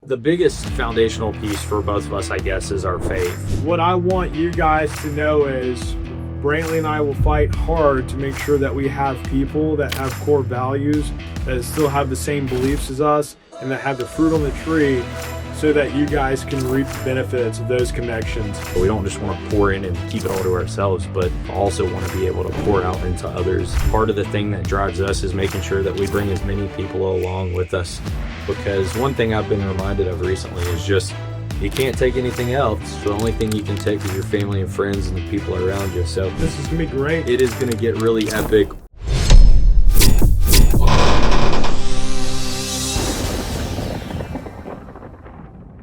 The biggest foundational piece for both of us, I guess, is our faith. What I want you guys to know is Brantley and I will fight hard to make sure that we have people that have core values, that still have the same beliefs as us, and that have the fruit on the tree, so that you guys can reap the benefits of those connections. We don't just want to pour in and keep it all to ourselves, but also want to be able to pour out into others. Part of the thing that drives us is making sure that we bring as many people along with us. Because one thing I've been reminded of recently is just, you can't take anything else. The only thing you can take is your family and friends and the people around you. So this is gonna be great. It is gonna get really epic.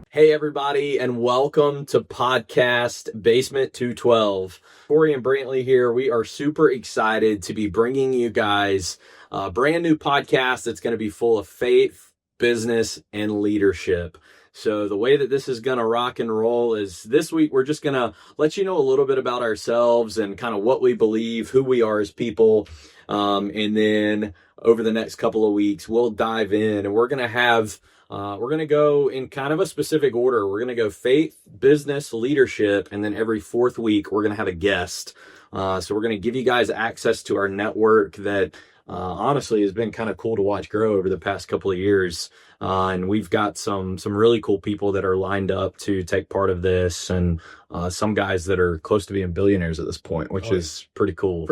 Hey everybody, and welcome to podcast Basement 212. Corey and Brantley here. We are super excited to be bringing you guys a brand new podcast that's going to be full of faith, business, and leadership. So the way that this is going to rock and roll is this week we're just going to let you know a little bit about ourselves and kind of what we believe, who we are as people. And then over the next couple of weeks, we'll dive in and we're going to go in kind of a specific order. We're going to go faith, business, leadership, and then every fourth week, we're going to have a guest. So we're going to give you guys access to our network that honestly has been kind of cool to watch grow over the past couple of years. And we've got some really cool people that are lined up to take part of this, and some guys that are close to being billionaires at this point, which is pretty cool.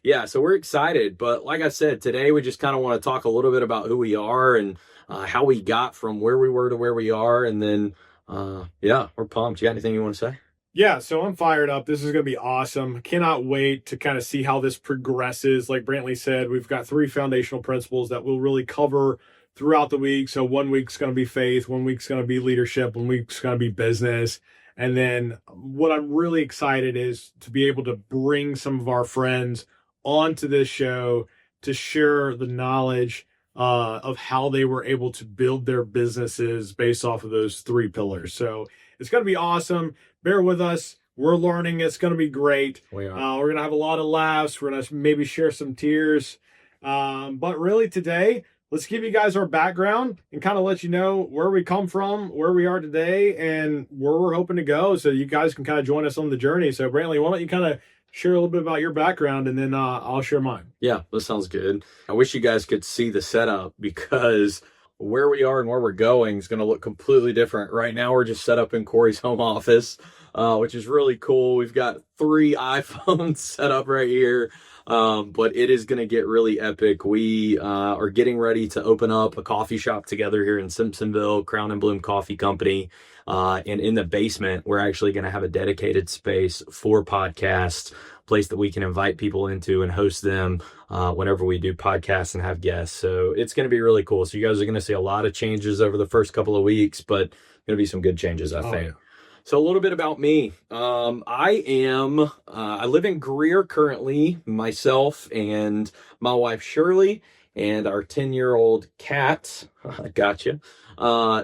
Yeah, so we're excited. But like I said, today we just kind of want to talk a little bit about who we are and how we got from where we were to where we are. And then, we're pumped. You got anything you want to say? Yeah, so I'm fired up. This is going to be awesome. Cannot wait to kind of see how this progresses. Like Brantley said, we've got 3 foundational principles that we'll really cover throughout the week. So 1 week's going to be faith, 1 week's going to be leadership, 1 week's going to be business. And then what I'm really excited is to be able to bring some of our friends onto this show to share the knowledge of how they were able to build their businesses based off of those 3 pillars. So it's going to be awesome. Bear with us. We're learning. It's going to be great. We are. We're going to have a lot of laughs. We're going to maybe share some tears. But really today, let's give you guys our background and kind of let you know where we come from, where we are today, and where we're hoping to go, so you guys can kind of join us on the journey. So Brantley, why don't you kind of share a little bit about your background, and then I'll share mine. Yeah, that sounds good. I wish you guys could see the setup, because where we are and where we're going is going to look completely different. Right now, we're just set up in Corey's home office, which is really cool. We've got 3 iPhones set up right here, but it is going to get really epic. We are getting ready to open up a coffee shop together here in Simpsonville, Crown and Bloom Coffee Company. And in the basement, we're actually going to have a dedicated space for podcasts, place that we can invite people into and host them whenever we do podcasts and have guests. So it's going to be really cool. So you guys are going to see a lot of changes over the first couple of weeks, but going to be some good changes, I think. Yeah. So a little bit about me. I live in Greer currently, myself and my wife, Shirley, and our 10-year-old cat,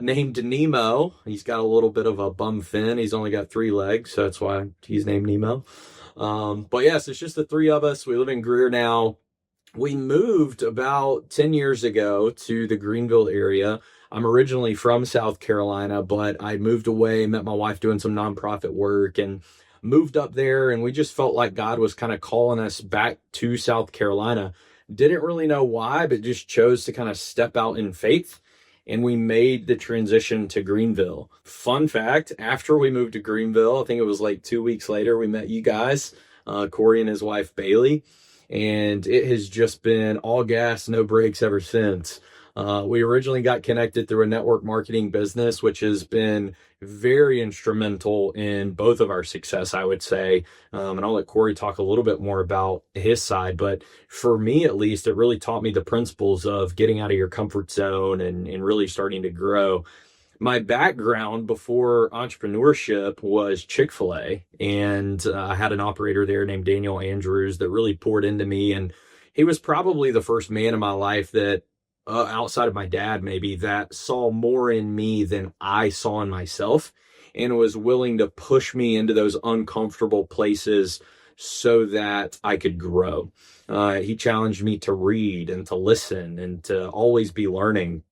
named Nemo. He's got a little bit of a bum fin. He's only got 3 legs, so that's why he's named Nemo. But yes, it's just the 3 of us. We live in Greer now. We moved about 10 years ago to the Greenville area. I'm originally from South Carolina, but I moved away, met my wife doing some nonprofit work, and moved up there. And we just felt like God was kind of calling us back to South Carolina. Didn't really know why, but just chose to kind of step out in faith. And we made the transition to Greenville. Fun fact, after we moved to Greenville, I think it was like 2 weeks later, we met you guys, Corey and his wife, Bailey. And it has just been all gas, no brakes ever since. We originally got connected through a network marketing business, which has been very instrumental in both of our success, I would say. And I'll let Corey talk a little bit more about his side. But for me, at least, it really taught me the principles of getting out of your comfort zone and really starting to grow. My background before entrepreneurship was Chick-fil-A, and I had an operator there named Daniel Andrews that really poured into me. And he was probably the first man in my life that outside of my dad, maybe, that saw more in me than I saw in myself, and was willing to push me into those uncomfortable places so that I could grow. He challenged me to read and to listen and to always be learning.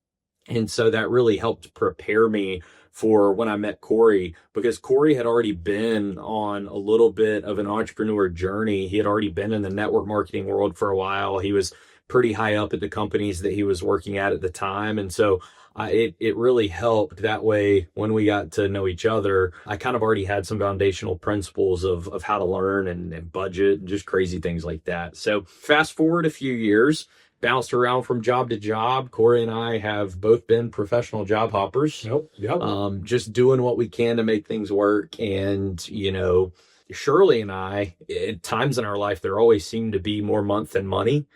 And so that really helped prepare me for when I met Corey, because Corey had already been on a little bit of an entrepreneur journey. He had already been in the network marketing world for a while. He was pretty high up at the companies that he was working at the time. And so it really helped that way when we got to know each other. I kind of already had some foundational principles of how to learn and budget and just crazy things like that. So fast forward a few years, bounced around from job to job. Corey and I have both been professional job hoppers. Yep. Just doing what we can to make things work. And, Shirley and I, at times in our life, there always seemed to be more month than money.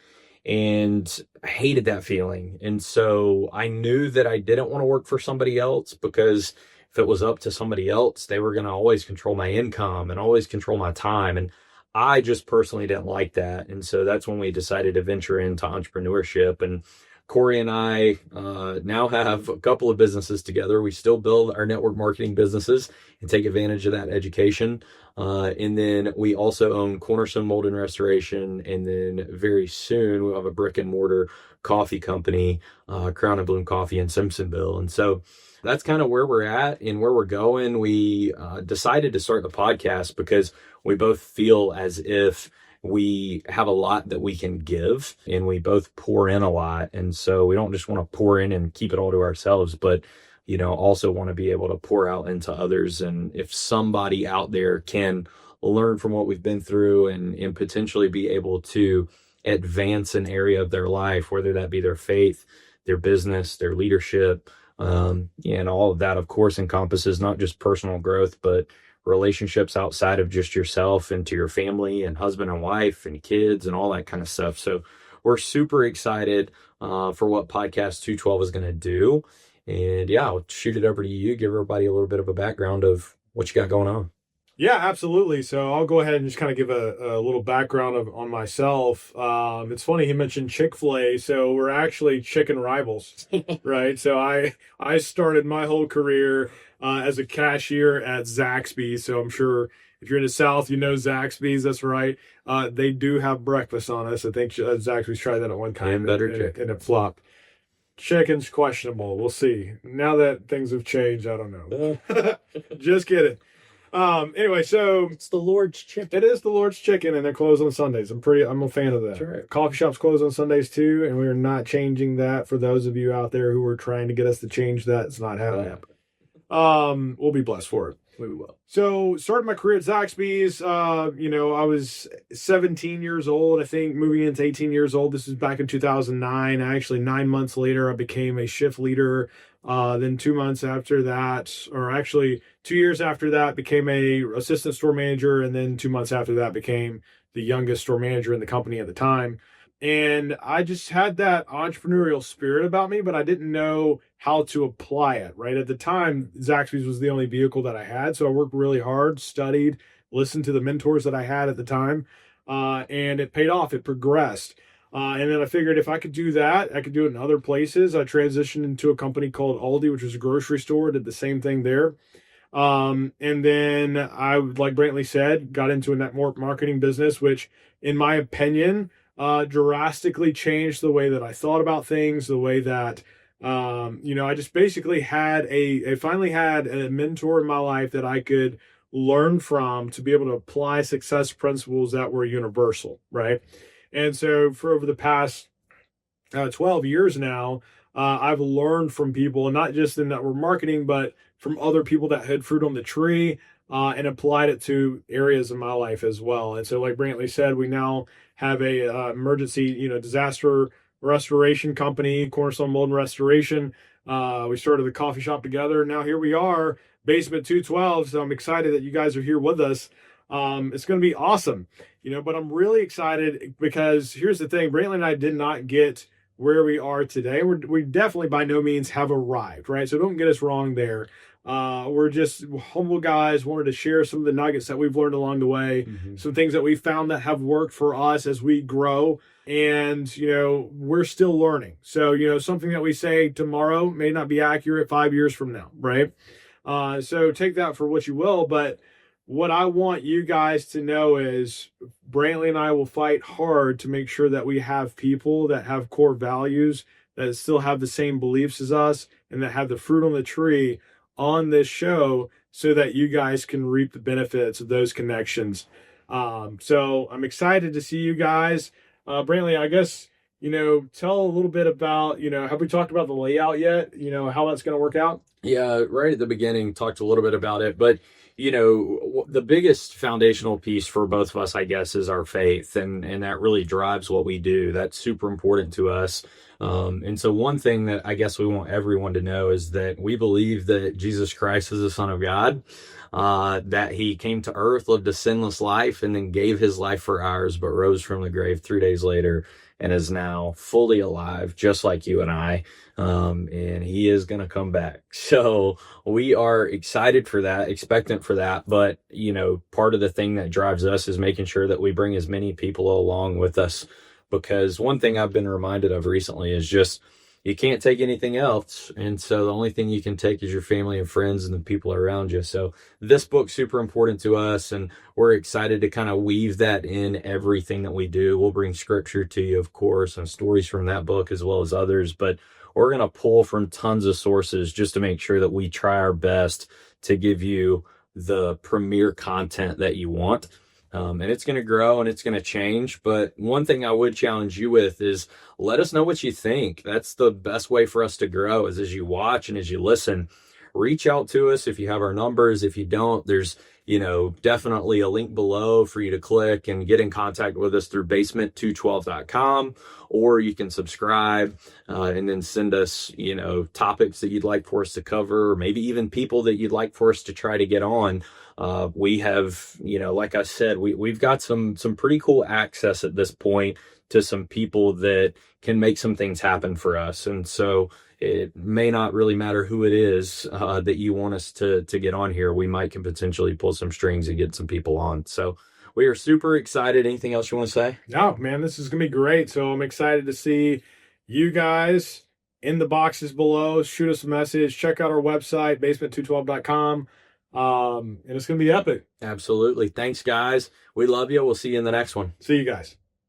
And I hated that feeling. And so I knew that I didn't want to work for somebody else, because if it was up to somebody else, they were going to always control my income and always control my time. And I just personally didn't like that. And so that's when we decided to venture into entrepreneurship. And Corey and I now have a couple of businesses together. We still build our network marketing businesses and take advantage of that education. And then we also own Cornerstone Mold and Restoration. And then very soon we'll have a brick and mortar coffee company, Crown and Bloom Coffee in Simpsonville. And so that's kind of where we're at and where we're going. We decided to start the podcast because we both feel as if we have a lot that we can give, and we both pour in a lot. And so we don't just want to pour in and keep it all to ourselves, but also want to be able to pour out into others. And if somebody out there can learn from what we've been through and potentially be able to advance an area of their life, whether that be their faith, their business, their leadership, and all of that, of course, encompasses not just personal growth, but relationships outside of just yourself and to your family and husband and wife and kids and all that kind of stuff. So we're super excited for what Podcast 212 is going to do. And yeah, I'll shoot it over to you, give everybody a little bit of a background of what you got going on. Yeah, absolutely. So I'll go ahead and just kind of give a little background on myself. It's funny, he mentioned Chick-fil-A. So we're actually chicken rivals, right? So I started my whole career as a cashier at Zaxby's. So I'm sure if you're in the South, you know Zaxby's. That's right. They do have breakfast on us. I think Zaxby's tried that at one time. And better chicken. And it flopped. Chicken's questionable. We'll see. Now that things have changed, I don't know. Just kidding. Anyway, so it's the Lord's chicken. It is the Lord's chicken, and they're closed on Sundays. I'm a fan of that. That's right. Coffee shops close on Sundays too, and we are not changing that. For those of you out there who are trying to get us to change that, it's not happening. We'll be blessed for it. We will. So, started my career at Zaxby's. I was 17 years old, I think, moving into 18 years old. This was back in 2009. Actually, 9 months later, I became a shift leader. Then 2 months after that, or actually 2 years after that, became a assistant store manager. And then 2 months after that, became the youngest store manager in the company at the time. And I just had that entrepreneurial spirit about me, but I didn't know how to apply it, right? At the time, Zaxby's was the only vehicle that I had. So I worked really hard, studied, listened to the mentors that I had at the time, and it paid off. It progressed. And then I figured if I could do that, I could do it in other places. I transitioned into a company called Aldi, which was a grocery store, did the same thing there. And then I, like Brantley said, got into a network marketing business, which in my opinion, drastically changed the way that I thought about things, the way that, I just basically I finally had a mentor in my life that I could learn from to be able to apply success principles that were universal, right? And so for over the past 12 years now, I've learned from people, and not just in network marketing, but from other people that had fruit on the tree, and applied it to areas of my life as well. And so like Brantley said, we now have a emergency, disaster restoration company, Cornerstone Mold and Restoration. We started the coffee shop together. Now here we are, Basement 212. So I'm excited that you guys are here with us. It's going to be awesome, but I'm really excited because here's the thing. Brantley and I did not get where we are today. We definitely by no means have arrived, right? So don't get us wrong there. We're just humble guys, wanted to share some of the nuggets that we've learned along the way, some things that we found that have worked for us as we grow. And, we're still learning. So, something that we say tomorrow may not be accurate 5 years from now, right? So take that for what you will. But what I want you guys to know is Brantley and I will fight hard to make sure that we have people that have core values that still have the same beliefs as us and that have the fruit on the tree on this show so that you guys can reap the benefits of those connections. So I'm excited to see you guys. Brantley, I guess, tell a little bit about, have we talked about the layout yet? How that's going to work out? Yeah, right at the beginning, talked a little bit about it, but the biggest foundational piece for both of us, I guess, is our faith, and that really drives what we do. That's super important to us. And so one thing that I guess we want everyone to know is that we believe that Jesus Christ is the Son of God, that he came to earth, lived a sinless life, and then gave his life for ours, but rose from the grave 3 days later and is now fully alive, just like you and I. And he is going to come back. So we are excited for that, expectant for that. But, part of the thing that drives us is making sure that we bring as many people along with us. Because one thing I've been reminded of recently is just, you can't take anything else. And so the only thing you can take is your family and friends and the people around you. So this book's super important to us, and we're excited to kind of weave that in everything that we do. We'll bring scripture to you, of course, and stories from that book as well as others, but we're going to pull from tons of sources just to make sure that we try our best to give you the premier content that you want. And it's going to grow and it's going to change. But one thing I would challenge you with is let us know what you think. That's the best way for us to grow, is as you watch and as you listen. Reach out to us if you have our numbers. If you don't, there's definitely a link below for you to click and get in contact with us through basement212.com, or you can subscribe and then send us, topics that you'd like for us to cover, or maybe even people that you'd like for us to try to get on. We have, like I said, we've got some pretty cool access at this point to some people that can make some things happen for us. And so it may not really matter who it is that you want us to get on here. We might can potentially pull some strings and get some people on. So we are super excited. Anything else you want to say? No, man, this is going to be great. So I'm excited to see you guys in the boxes below. Shoot us a message. Check out our website, basement212.com. And it's going to be epic. Absolutely. Thanks, guys. We love you. We'll see you in the next one. See you guys.